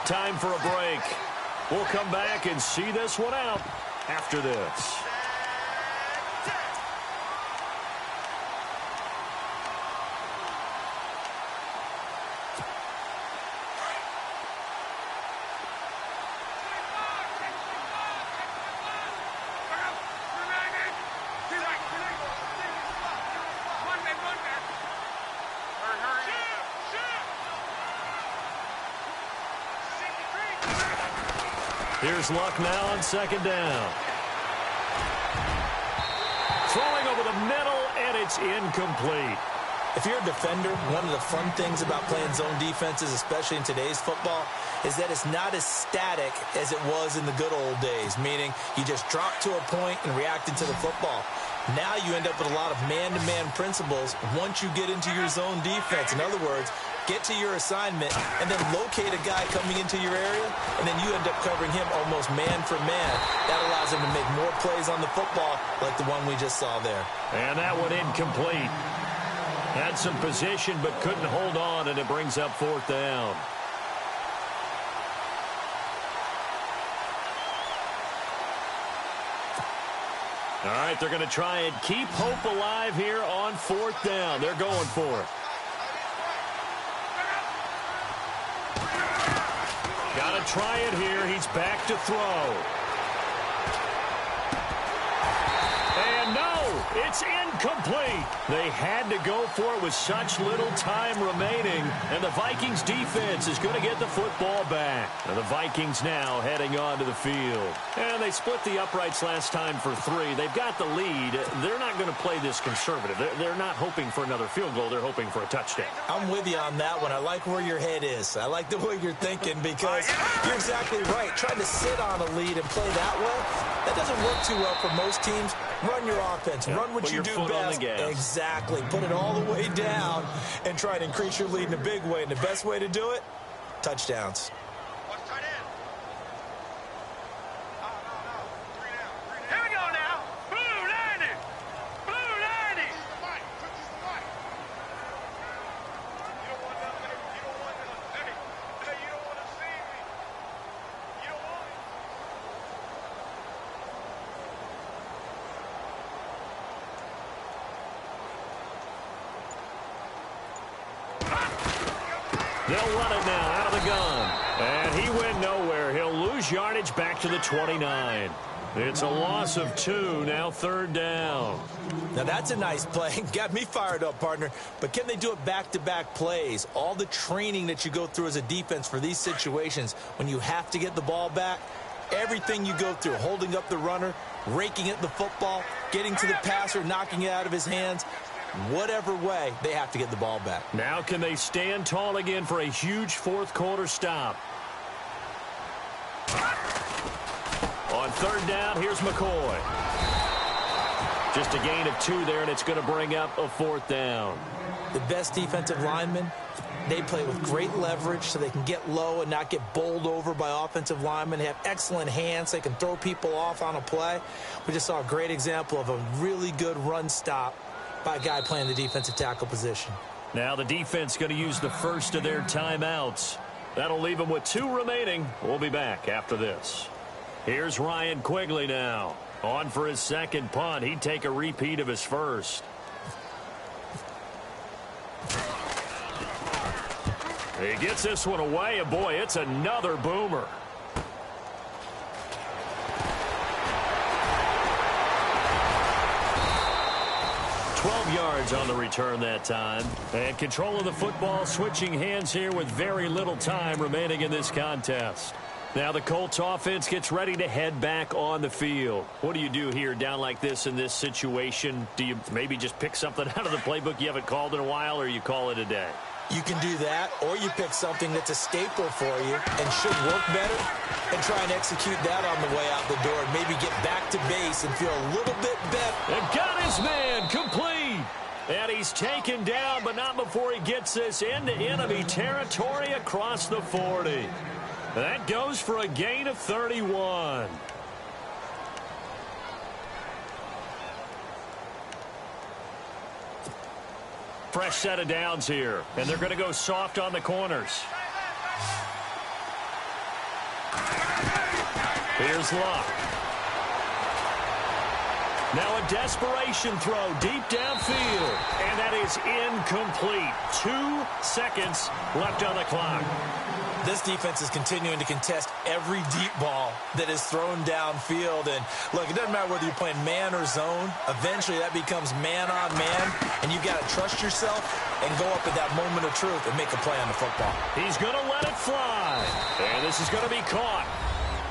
Time for a break. We'll come back and see this one out after this. Here's Luck now on second down. Throwing over the middle, and it's incomplete. If you're a defender, one of the fun things about playing zone defenses, especially in today's football, is that it's not as static as it was in the good old days, meaning you just drop to a point and reacted to the football. Now you end up with a lot of man-to-man principles once you get into your zone defense. In other words, get to your assignment and then locate a guy coming into your area, and then you end up covering him almost man for man. That allows him to make more plays on the football like the one we just saw there. And that one incomplete. Had some position but couldn't hold on, and it brings up fourth down. All right, they're going to try and keep hope alive here on fourth down. They're going for it. Got to try it here. He's back to throw. And no, it's incomplete. They had to go for it with such little time remaining, and the Vikings defense is going to get the football back. And the Vikings now heading onto the field. And they split the uprights last time for 3. They've got the lead. They're not going to play this conservative. They're not hoping for another field goal. They're hoping for a touchdown. I'm with you on that one. I like where your head is. I like the way you're thinking because you're exactly right. Trying to sit on a lead and play that way, that doesn't work too well for most teams. Run your offense. Yeah, run what you do best. Exactly. Put it all the way down and try to increase your lead in a big way. And the best way to do it, touchdowns. Here we go now. Blue 90. Blue 90. You don't want that. You don't want that. Hey, you don't want to see me. You don't want it. They'll run it now out of the gun. And he went nowhere. He'll lose yardage back to the 29. It's a loss of 2, now third down. Now that's a nice play. Got me fired up, partner. But can they do it back-to-back plays? All the training that you go through as a defense for these situations, when you have to get the ball back, everything you go through, holding up the runner, raking at the football, getting to the passer, knocking it out of his hands, whatever way, they have to get the ball back. Now can they stand tall again for a huge fourth quarter stop? On third down, here's McCoy. Just a gain of 2 there, and it's going to bring up a 4th down. The best defensive linemen, they play with great leverage so they can get low and not get bowled over by offensive linemen. They have excellent hands. They can throw people off on a play. We just saw a great example of a really good run stop by a guy playing the defensive tackle position. Now the defense going to use the first of their timeouts. That'll leave them with 2 remaining. We'll be back after this. Here's Ryan Quigley now. On for his second punt. He'd take a repeat of his first. He gets this one away, and boy, it's another boomer. Yards on the return that time. And control of the football, switching hands here with very little time remaining in this contest. Now the Colts offense gets ready to head back on the field. What do you do here down like this in this situation? Do you maybe just pick something out of the playbook you haven't called in a while, or you call it a day? You can do that, or you pick something that's a staple for you and should work better and try and execute that on the way out the door and maybe get back to base and feel a little bit better. And got his man complete. And he's taken down, but not before he gets this into enemy territory across the 40. That goes for a gain of 31. Fresh set of downs here, and they're going to go soft on the corners. Here's Luck. Now a desperation throw deep downfield, and that is incomplete. 2 seconds left on the clock. This defense is continuing to contest every deep ball that is thrown downfield. And, look, it doesn't matter whether you're playing man or zone. Eventually, that becomes man-on-man, and you've got to trust yourself and go up at that moment of truth and make a play on the football. He's going to let it fly, and this is going to be caught.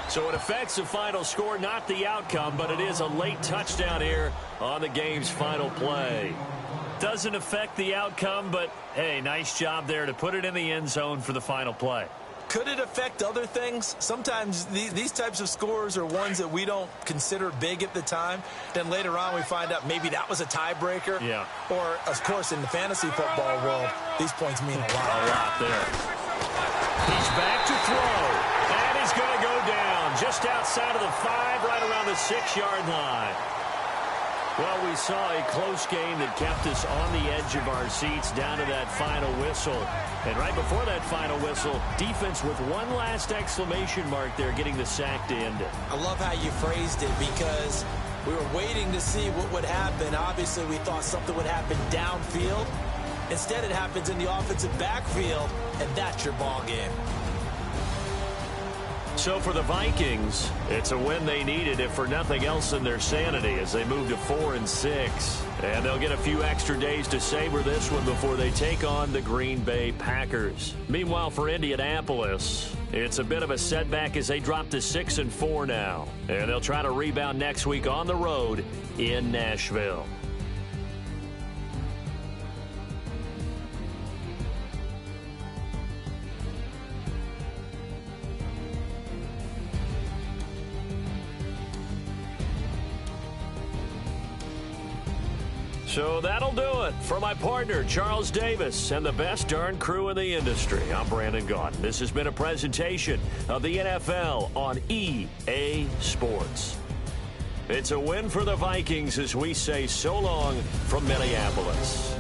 So it affects the final score, not the outcome, but it is a late touchdown here on the game's final play. Doesn't affect the outcome, but, hey, nice job there to put it in the end zone for the final play. Could it affect other things? Sometimes these types of scores are ones that we don't consider big at the time. Then later on we find out maybe that was a tiebreaker. Yeah. Or, of course, in the fantasy football world, these points mean a lot. A lot there. He's back to throw. And he's going to go down just outside of the 5, right around the 6-yard line. Well, we saw a close game that kept us on the edge of our seats down to that final whistle. And right before that final whistle, defense with one last exclamation mark there, getting the sack to end it. I love how you phrased it, because we were waiting to see what would happen. Obviously, we thought something would happen downfield. Instead, it happens in the offensive backfield, and that's your ball game. So for the Vikings, it's a win they needed, if for nothing else than their sanity, as they move to 4-6. And they'll get a few extra days to savor this one before they take on the Green Bay Packers. Meanwhile, for Indianapolis, it's a bit of a setback as they drop to 6-4 now. And they'll try to rebound next week on the road in Nashville. So that'll do it. For my partner, Charles Davis, and the best darn crew in the industry, I'm Brandon Gaudin. This has been a presentation of the NFL on EA Sports. It's a win for the Vikings as we say so long from Minneapolis.